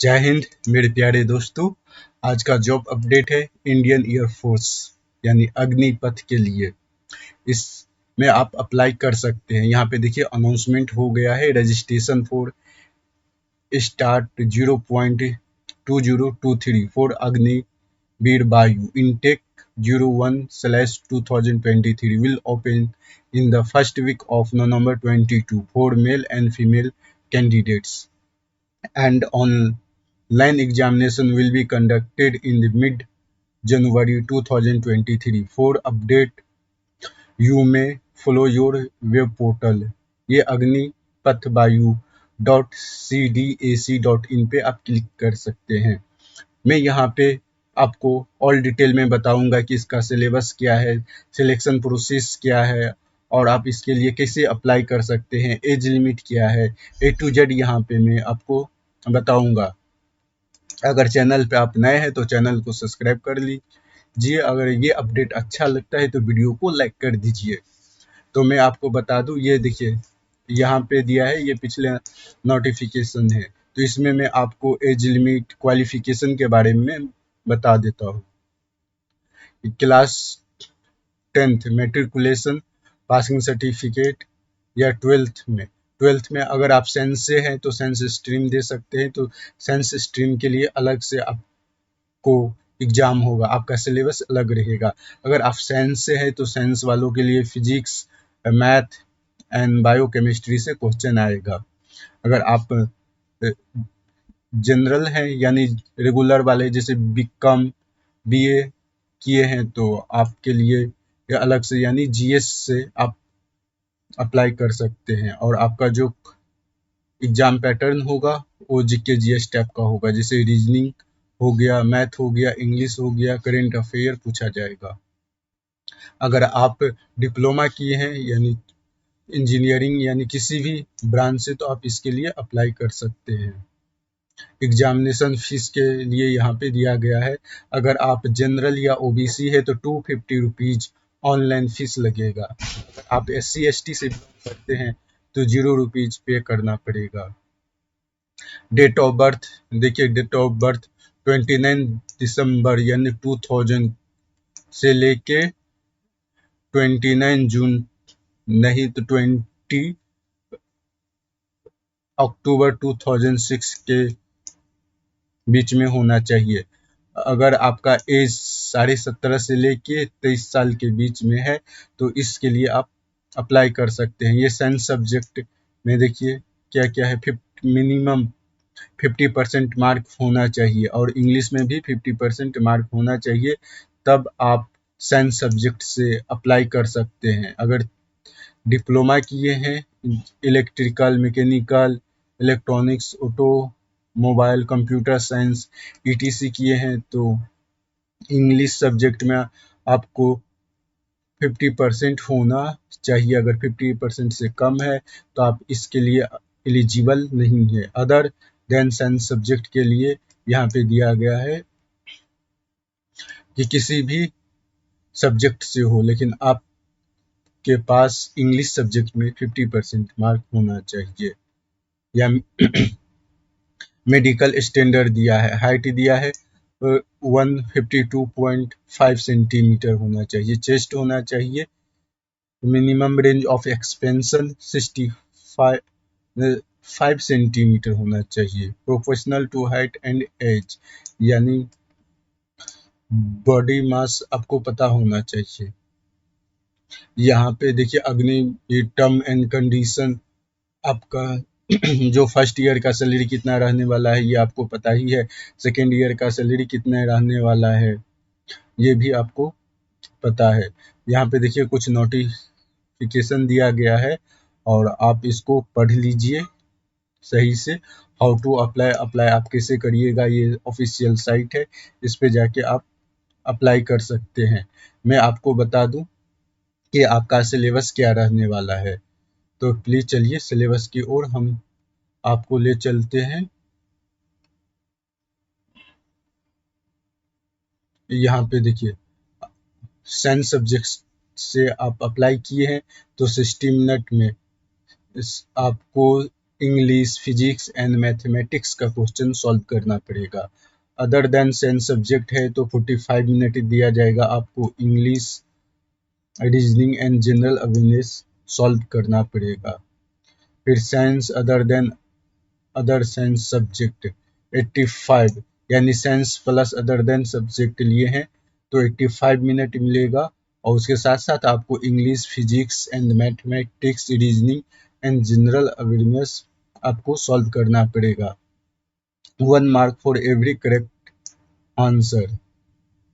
जय हिंद मेरे प्यारे दोस्तों। आज का जॉब अपडेट है इंडियन एयरफोर्स यानी अग्निपथ के लिए। इसमें आप अप्लाई कर सकते हैं। यहाँ पे देखिए अनाउंसमेंट हो गया है। Registration for start 0.2023 for Agniveer वायु intake 01/2023 will open in the first week of November 22 for male and female candidates, and online examination will be conducted in the mid-January 2023. For update, you may follow your web portal. ये अग्निपथ वायु .cdac.in पे आप click कर सकते हैं। मैं यहाँ पे आपको ऑल डिटेल में बताऊंगा कि इसका सिलेबस क्या है, सिलेक्शन प्रोसेस क्या है और आप इसके लिए कैसे अप्लाई कर सकते हैं, एज लिमिट क्या है, A to Z यहाँ पे मैं आपको बताऊंगा। अगर चैनल पे आप नए हैं तो चैनल को सब्सक्राइब कर लीजिए। अगर ये अपडेट अच्छा लगता है तो वीडियो को लाइक कर दीजिए। तो मैं आपको बता दूं, ये देखिए यहाँ पे दिया है, ये पिछले नोटिफिकेशन है। तो इसमें मैं आपको एज लिमिट, क्वालिफिकेशन के बारे में बता देता हूँ। Class 10th matriculation passing certificate या 12th में अगर आप साइंस से हैं तो साइंस स्ट्रीम दे सकते हैं। तो साइंस स्ट्रीम के लिए अलग से आपको एग्जाम होगा, आपका सिलेबस अलग रहेगा। अगर आप साइंस से हैं तो साइंस वालों के लिए फिजिक्स, मैथ एंड बायोकेमिस्ट्री से क्वेश्चन आएगा। अगर आप जनरल हैं यानी रेगुलर वाले जैसे बीकॉम, बीए किए हैं तो आपके लिए अलग से यानी जीएस से आप अप्लाई कर सकते हैं। और आपका जो एग्जाम पैटर्न होगा वो जीके जीएस टाइप का होगा, जैसे रीजनिंग हो गया, मैथ हो गया, इंग्लिश हो गया, करेंट अफेयर पूछा जाएगा। अगर आप डिप्लोमा किए हैं यानी इंजीनियरिंग यानी किसी भी ब्रांच से तो आप इसके लिए अप्लाई कर सकते हैं। एग्जामिनेशन फीस के लिए यहाँ पे दिया गया है। अगर आप जनरल या ओबीसी है तो 250 रुपीज ऑनलाइन फीस लगेगा। अगर आप SC ST से बिलोंग करते हैं तो 0 रुपीज पे करना पड़ेगा। डेट ऑफ बर्थ देखिए, डेट ऑफ बर्थ 29 दिसंबर यानी 2000 से लेके 29 जून नहीं तो 20 अक्टूबर 2006 के बीच में होना चाहिए। अगर आपका एज 17.5 से लेके 23 साल के बीच में है तो इसके लिए आप अप्लाई कर सकते हैं। ये साइंस सब्जेक्ट में देखिए क्या क्या है। मिनिमम 50% मार्क होना चाहिए और इंग्लिश में भी 50% मार्क होना चाहिए, तब आप साइंस सब्जेक्ट से अप्लाई कर सकते हैं। अगर डिप्लोमा किए हैं electrical, mechanical, electronics, auto mobile, computer science ETC किए हैं तो इंग्लिश सब्जेक्ट में आपको 50% होना चाहिए। अगर 50% से कम है तो आप इसके लिए एलिजिबल नहीं है। अदर देन साइंस सब्जेक्ट के लिए यहाँ पे दिया गया है कि किसी भी सब्जेक्ट से हो, लेकिन आपके पास इंग्लिश सब्जेक्ट में 50% मार्क होना चाहिए। या मेडिकल स्टैंडर्ड दिया है, हाइट दिया है 152.5 सेंटीमीटर होना चाहिए, चेस्ट होना चाहिए। Minimum range of expansion 65 centimetre होना चाहिए। Proportional to height and age यानी बॉडी मास आपको पता होना चाहिए। यहाँ पे देखिए अग्नि टर्म एंड कंडीशन, आपका जो फर्स्ट ईयर का सैलरी कितना रहने वाला है ये आपको पता ही है। सेकेंड ईयर का सैलरी कितना रहने वाला है ये भी आपको पता है। यहाँ पे देखिए कुछ नोटिफिकेशन दिया गया है और आप इसको पढ़ लीजिए सही से। हाउ टू अप्लाई आप कैसे करिएगा, ये ऑफिशियल साइट है, इस पे जाके आप अप्लाई कर सकते हैं। मैं आपको बता दूं कि आपका सिलेबस क्या रहने वाला है, तो प्लीज चलिए सिलेबस की ओर हम आपको ले चलते हैं। यहाँ पे देखिए साइंस सब्जेक्ट से आप अप्लाई किए हैं तो 60 मिनट में आपको इंग्लिश, फिजिक्स एंड मैथमेटिक्स का क्वेश्चन सॉल्व करना पड़ेगा। अदर देन साइंस सब्जेक्ट है तो 45 मिनट दिया जाएगा आपको English, reasoning and general awareness solve करना पड़ेगा। फिर साइंस अदर साइंस सब्जेक्ट 85, यानी science plus other than subject लिए हैं तो 85 मिनट मिलेगा। और उसके साथ साथ आपको English, physics and mathematics, reasoning and general awareness आपको सॉल्व करना पड़ेगा। 1 mark for every correct answer,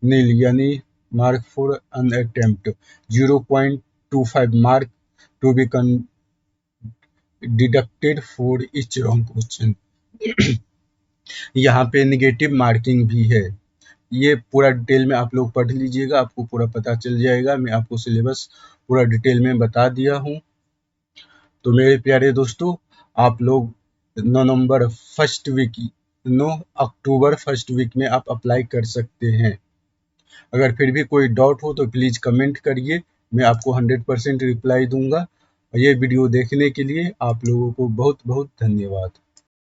nil यानी mark for un attempt, 0.25 mark to be deducted for each wrong question. यहाँ पे निगेटिव मार्किंग भी है। ये पूरा डिटेल में आप लोग पढ़ लीजिएगा, आपको पूरा पता चल जाएगा। मैं आपको सिलेबस पूरा डिटेल में बता दिया हूँ। तो मेरे प्यारे दोस्तों, आप लोग 9 अक्टूबर फर्स्ट वीक में आप अप्लाई कर सकते हैं। अगर फिर भी कोई डाउट हो तो प्लीज़ कमेंट करिए, मैं आपको 100% रिप्लाई दूंगा। ये वीडियो देखने के लिए आप लोगों को बहुत बहुत धन्यवाद।